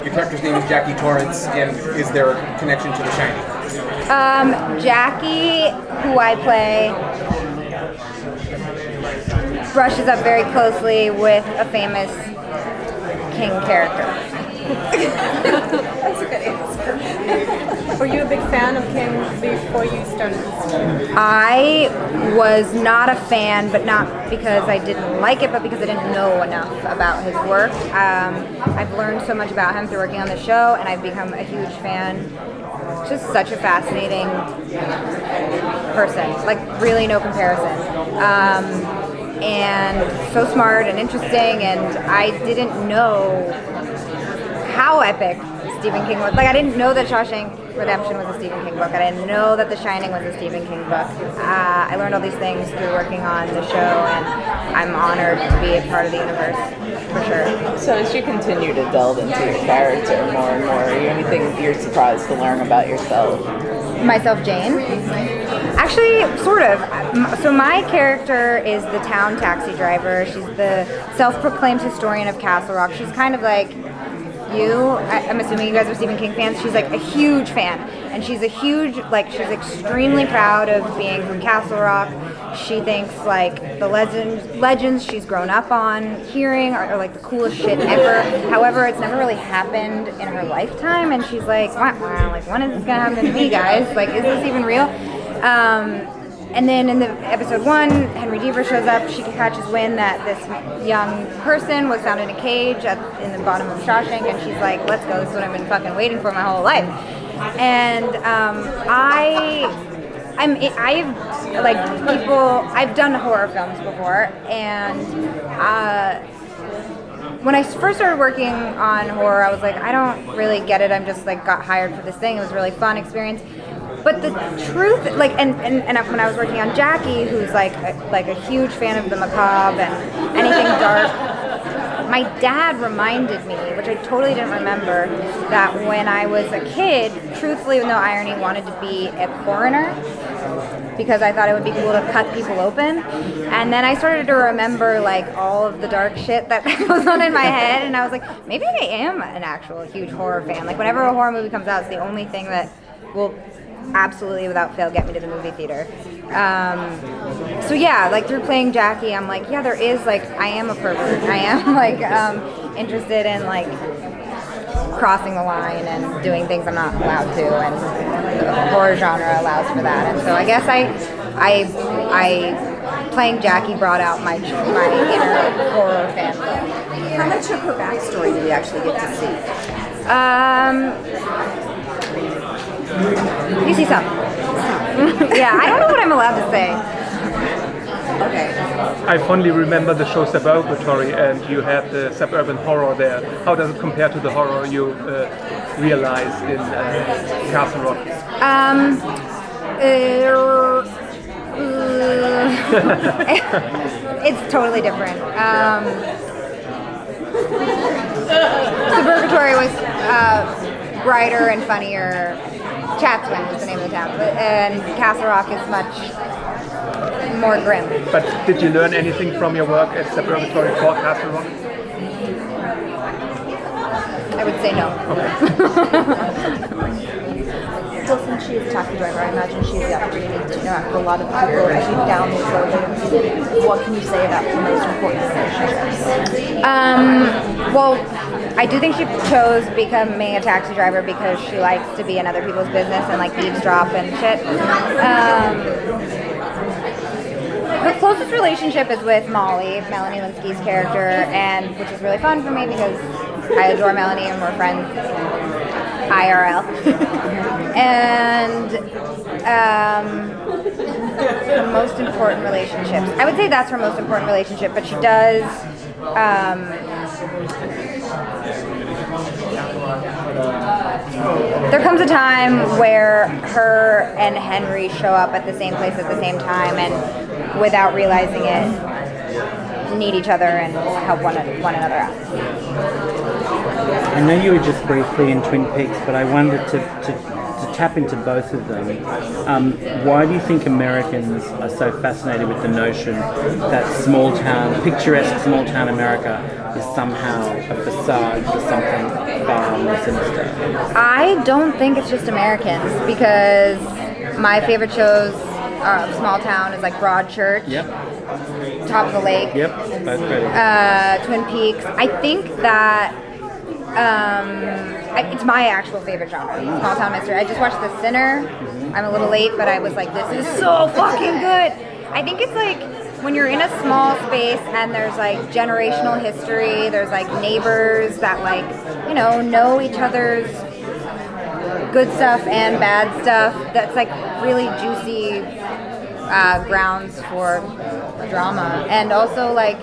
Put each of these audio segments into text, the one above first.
your character's name is Jackie Torrance, and is there a connection to The Shining? Jackie, who I play, brushes up very closely with a famous King character. That's a good answer. Were you a big fan of King before you started this? I was not a fan, but not because I didn't like it, but because I didn't know enough about his work. I've learned so much about him through working on the show, and I've become a huge fan. Just such a fascinating person, like really no comparison. And so smart and interesting, and I didn't know how epic Stephen King was. Like, I didn't know that Shawshank Redemption was a Stephen King book. I didn't know that The Shining was a Stephen King book. I learned all these things through working on the show, and I'm honored to be a part of the universe, for sure. So as you continue to delve into your character more and more, are you anything you're surprised to learn about yourself? Myself, Jane? Actually, sort of. So my character is the town taxi driver. She's the self-proclaimed historian of Castle Rock. She's kind of like you. I'm assuming you guys are Stephen King fans. She's like a huge fan. And she's a huge, like, she's extremely proud of being from Castle Rock. She thinks, like, the legends she's grown up on hearing are like the coolest shit ever. However, it's never really happened in her lifetime. And she's like, wow, like, when is this gonna happen to me, guys? Like, is this even real? And then in the episode 1, Henry Deaver shows up. She catches wind that this young person was found in a cage in the bottom of Shawshank, and she's like, let's go, this is what I've been fucking waiting for my whole life. And I've done horror films before, and when I first started working on horror, I was like, I don't really get it. I'm just like got hired for this thing. It was a really fun experience. But the truth, like, and when I was working on Jackie, who's like a huge fan of the macabre and anything dark, my dad reminded me, which I totally didn't remember, that when I was a kid, truthfully, with no irony, wanted to be a coroner because I thought it would be cool to cut people open. And then I started to remember like all of the dark shit that goes on in my head, and I was like, maybe I am an actual huge horror fan. Like, whenever a horror movie comes out, it's the only thing that will absolutely without fail get me to the movie theater. So yeah, like through playing Jackie, I'm like, yeah, there is like, I am a pervert. I am like interested in like crossing the line and doing things I'm not allowed to, and the horror genre allows for that. And so I guess I playing Jackie brought out my inner horror fan. How much of her backstory did we actually get to see? You see some. Yeah, I don't know what I'm allowed to say. Okay. I fondly remember the show Suburbatory, and you had the suburban horror there. How does it compare to the horror you realized in Castle Rock? It's totally different. Suburbatory was brighter and funnier. Chatswin was the name of the town, and Castle Rock is much more grim. But did you learn anything from your work at Suburbatory for Castle Rock? I would say no. Well, since she is a taxi driver, I imagine she has the opportunity to interact with a lot of people as you down the road. What can you say about the most important relationships? Well, I do think she chose becoming a taxi driver because she likes to be in other people's business and like eavesdrop and shit. Her closest relationship is with Molly, Melanie Linsky's character, and which is really fun for me because I adore Melanie and we're friends IRL. And the most important relationships, I would say that's her most important relationship, but she does there comes a time where her and Henry show up at the same place at the same time, and without realizing it, need each other and help one another out. I know you were just briefly in Twin Peaks, but I wanted to tap into both of them. Why do you think Americans are so fascinated with the notion that picturesque small town America is somehow a facade for something far more sinister? I don't think it's just Americans, because my favorite shows small town is like Broadchurch, Yep. Top of the Lake, Yep. Both great. Twin Peaks. I think that it's my actual favorite genre, small town mystery. I just watched The Sinner. I'm a little late, but I was like, this is so fucking good. I think it's like when you're in a small space and there's like generational history, there's like neighbors that like, you know each other's good stuff and bad stuff. That's like really juicy grounds for drama. And also like,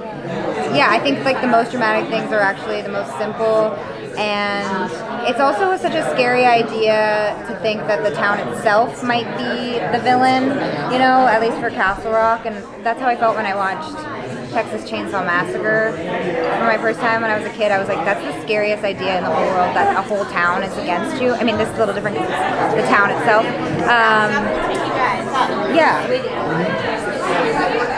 yeah, I think like the most dramatic things are actually the most simple. And it's also such a scary idea to think that the town itself might be the villain, at least for Castle Rock. And that's how I felt when I watched Texas Chainsaw Massacre for my first time when I was a kid. I was like, that's the scariest idea in the whole world, that a whole town is against you. I mean, this is a little different because it's the town itself. Yeah.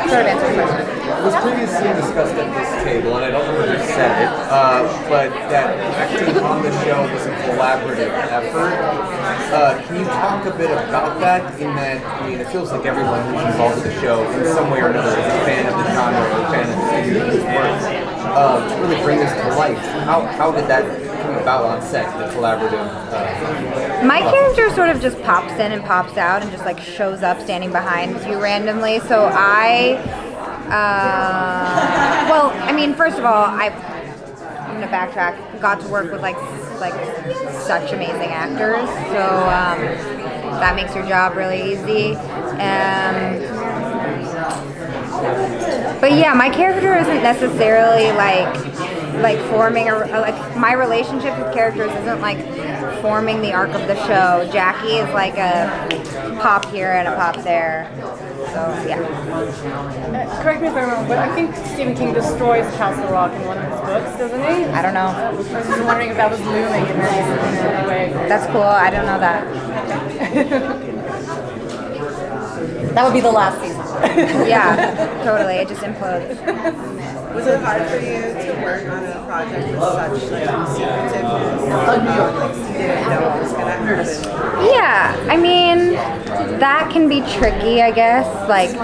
Sort of answer your question. It was previously discussed at this table, and I don't know who said it, but that acting on the show was a collaborative effort. Can you talk a bit about that? In that, I mean, it feels like everyone who's involved with the show, in some way or another, is a fan of the genre or a fan of the studio's work. To really bring this to life, how did that come about on set? The collaborative. My character sort of just pops in and pops out and just like shows up standing behind you randomly. So well, I mean, first of all, I'm gonna backtrack. Got to work with like such amazing actors, so that makes your job really easy. But yeah, my character isn't necessarily like forming like my relationship with characters isn't like forming the arc of the show. Jackie is like a pop here and a pop there. So yeah. Correct me if I'm wrong, but I think Stephen King destroys Castle Rock in one of his books, doesn't he? I don't know. I was just wondering if that was looming in any way. That's cool. I don't know that. That would be the last season. Yeah, totally. It just implodes. Was it hard for you to work on a project with such secretiveness? You didn't know what was going to happen. Yeah, I mean, that can be tricky, I guess. Like,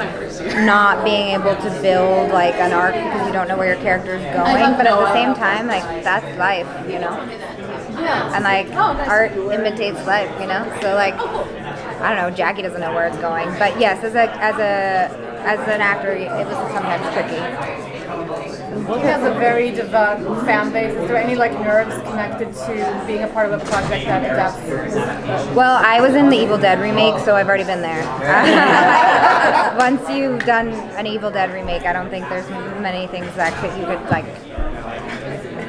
not being able to build like an arc because you don't know where your character is going. But at the same time, like that's life, And like art imitates life, So like, I don't know. Jackie doesn't know where it's going, but yes, as an actor, it was sometimes tricky. He has a very devout fan base. Is there any like nerves connected to being a part of a project that adapts? Well, I was in the Evil Dead remake, so I've already been there. Once you've done an Evil Dead remake, I don't think there's many things that you could like.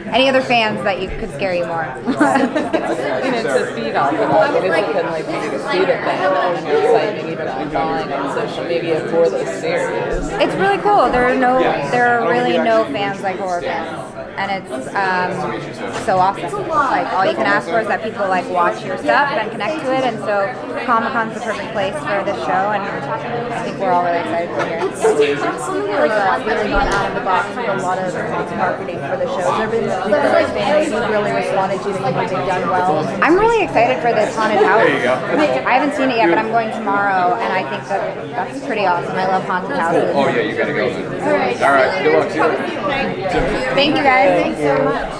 Any other fans that you could scare you more? To feed off of all it has been like being a student thing, exciting even ongoing on social media for this series. It's really cool. There are really no fans like horror fans, and it's so awesome. Like all you can ask for is that people like watch your stuff and connect to it, and so Comic-Con's the perfect place for this show, and I think we're all really excited to be here. Something like that, really gone out of the box with a lot of marketing for the show. There have been people like fans who really responded to that you think they've done well. I'm really excited for this haunted house. There you go. I haven't seen it yet, but I'm going tomorrow, and I think that's pretty awesome. I love haunted houses. Oh yeah, you gotta go. All right, good luck to you. Thank you guys. Thanks so much.